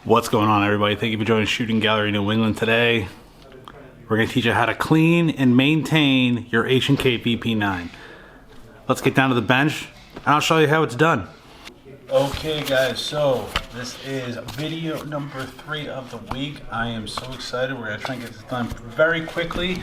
What's going on, everybody? Thank you for joining Shooting Gallery New England today. We're going to teach you how to clean and maintain your H&K VP9. Let's get down to the bench and I'll show you how it's done. Okay guys, so this is video number 3 of the week. I am so excited. We're going to try and get this done very quickly.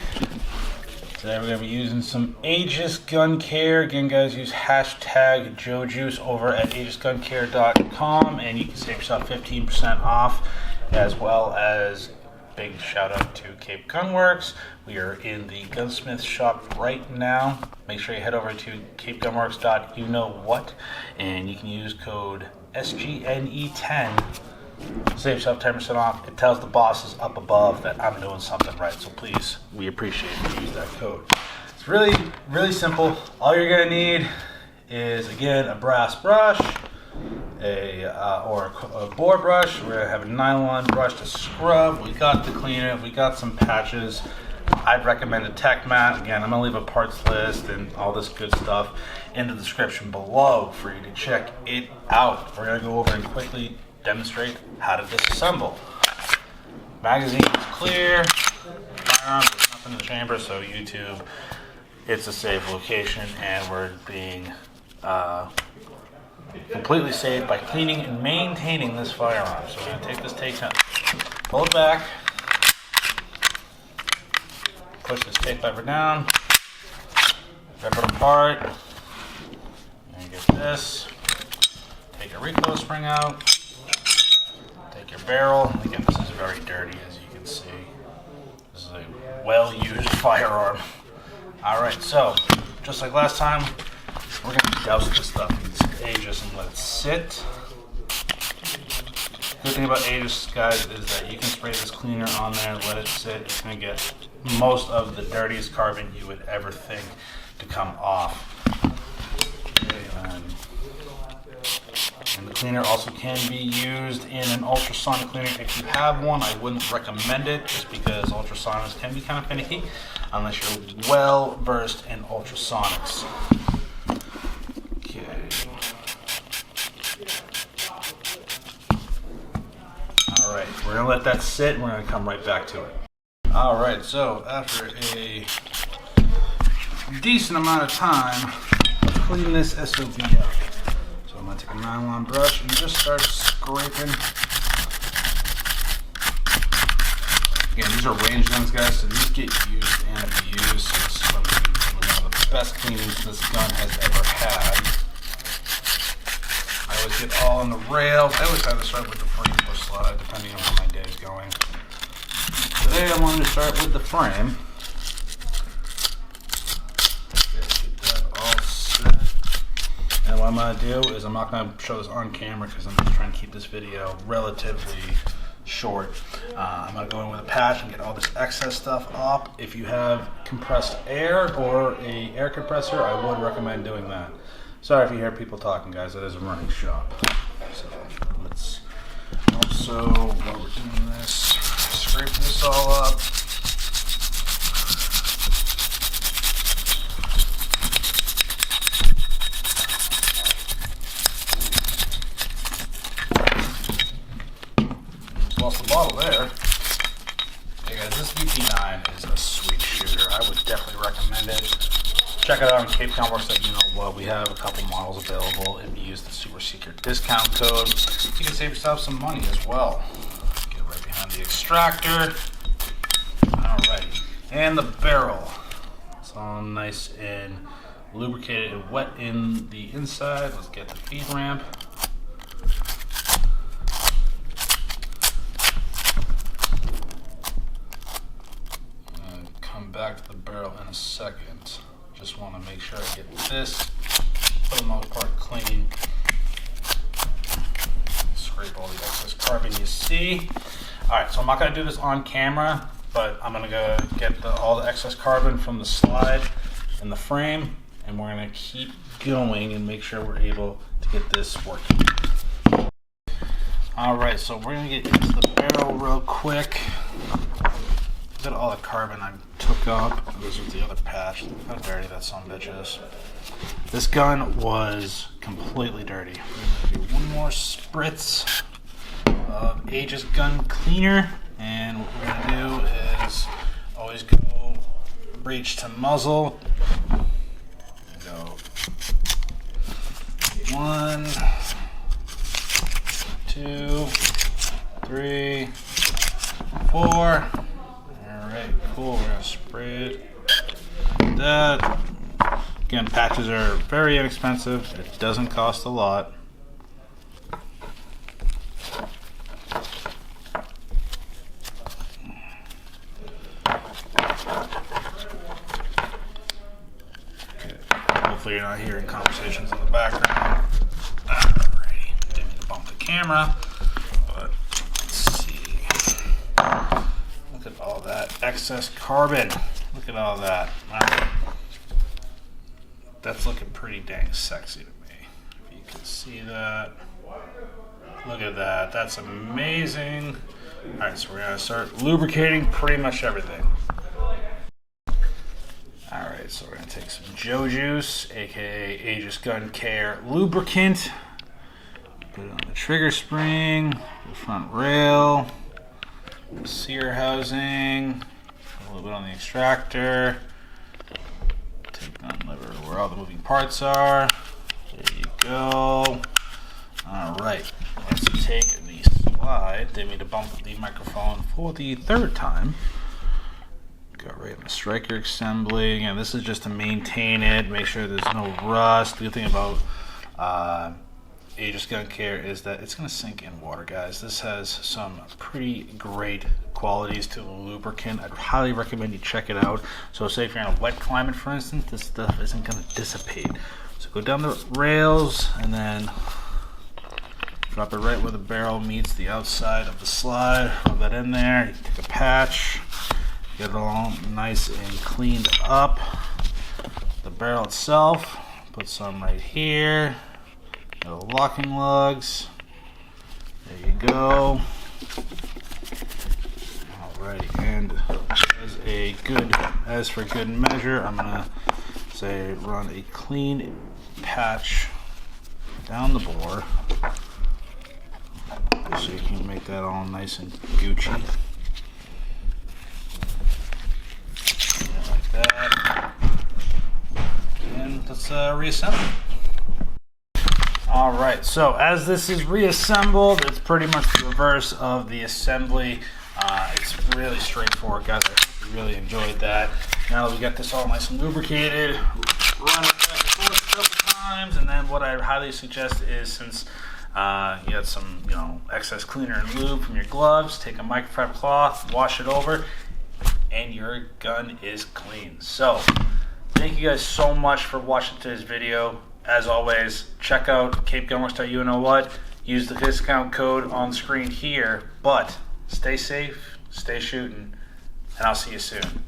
Today we're going to be using some Aegis Gun Care. Again guys, use hashtag JoJuice over at aegisguncare.com and you can save yourself 15% off, as well as big shout out to Cape Gunworks. We are in the gunsmith shop right now. Make sure you head over to capegunworks.you-know-what and you can use code SGNE10. Save yourself 10% off. It tells the bosses up above that I'm doing something right, so please, we appreciate it if you use that code. It's really simple. All you're gonna need is, again, a brass brush, or a boar brush. We're gonna have a nylon brush to scrub. We got the cleaner. We got some patches. I'd recommend a tech mat. Again, I'm gonna leave a parts list and all this good stuff in the description below for you to check it out. We're gonna go over and quickly demonstrate how to disassemble. Magazine is clear. Firearms, there's nothing in the chamber, so YouTube, it's a safe location, and we're being completely safe by cleaning and maintaining this firearm. So we're going to take this tape out, pull it back, push this tape lever down, rip it apart, and get this. Take your recoil spring out. Take your barrel. Again, this is very dirty, as you can see. This is a well-used firearm. Alright, so, just like last time, we're going to douse this stuff in Aegis and let it sit. Good thing about Aegis, guys, is that you can spray this cleaner on there, let it sit. It's going to get most of the dirtiest carbon you would ever think to come off. And the cleaner also can be used in an ultrasonic cleaner. If you have one, I wouldn't recommend it, just because ultrasonics can be kind of finicky unless you're well versed in ultrasonics. Okay. Alright, we're going to let that sit and we're going to come right back to it. Alright, so after a decent amount of time, let's clean this SOB out. I'm going to take a nylon brush and just start scraping. Again, these are range guns, guys, so these get used and abused. So this is one of the best cleanings this gun has ever had. I always get all on the rails. I always have to start with the frame or slide, depending on how my day is going. Today I wanted to start with the frame. And what I'm going to do is, I'm not going to show this on camera because I'm just trying to keep this video relatively short. I'm going to go in with a patch and get all this excess stuff off. If you have compressed air or a air compressor, I would recommend doing that. Sorry if you hear people talking, guys. It is a running shop. So let's also, while we're doing this, scrape this all up. Lost the bottle there. Hey guys, this VP9 is a sweet shooter. I would definitely recommend it. Check it out on Cape Gunworks that you know what. We have a couple models available. If you use the super secret discount code, you can save yourself some money as well. Get right behind the extractor. Alright, and the barrel. It's all nice and lubricated and wet in the inside. Let's get the feed ramp. Back to the barrel in a second. Just want to make sure I get this, for the most part, clean. Scrape all the excess carbon you see. Alright, so I'm not going to do this on camera, but I'm going to go get all the excess carbon from the slide and the frame, and we're going to keep going and make sure we're able to get this working. Alright, so we're going to get into the barrel real quick. Look at all the carbon I took up. This was the other patch. Look how dirty that son of a bitch is. This gun was completely dirty. We're going to do one more spritz of Aegis gun cleaner, and what we're gonna do is always go breech to muzzle. Go 1, 2, 3, 4. Alright, cool. We're gonna spray it like that. Again, patches are very inexpensive. It doesn't cost a lot. Okay. Hopefully you're not hearing conversations in the background. Alrighty. Didn't mean to bump the camera, but let's see. Look at all that excess carbon. Look at all that. Wow. That's looking pretty dang sexy to me. If you can see that. Look at that. That's amazing. Alright, so we're going to start lubricating pretty much everything. Alright, so we're going to take some Joe Juice, aka Aegis Gun Care lubricant. Put it on the trigger spring, the front rail, the sear housing, a little bit on the extractor. Unlever where all the moving parts are. There you go. Alright, let's take the slide. Didn't mean to bump the microphone for the third time. Go right in the striker assembly. Again, this is just to maintain it, make sure there's no rust. The good thing about Aegis Gun Care is that it's going to sink in water, guys. This has some pretty great qualities to the lubricant. I'd highly recommend you check it out. So say if you're in a wet climate, for instance, this stuff isn't going to dissipate. So go down the rails and then drop it right where the barrel meets the outside of the slide. Rub that in there. You take a patch, get it all nice and cleaned up. The barrel itself, put some right here. Little locking lugs. There you go. Alrighty, and as for good measure, I'm gonna say run a clean patch down the bore, so you can make that all nice and Gucci. Like that. And let's reassemble. Alright, so as this is reassembled, it's pretty much the reverse of the assembly. It's really straightforward, guys. I hope you really enjoyed that. Now that we got this all nice and lubricated, run it back and forth a couple times, and then what I highly suggest is, since you had some excess cleaner and lube from your gloves, take a microfiber cloth, wash it over, and your gun is clean. So, thank you guys so much for watching today's video. As always, check out capegunworks.you-know-what. Use the discount code on the screen here. But stay safe, stay shooting, and I'll see you soon.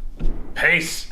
Peace!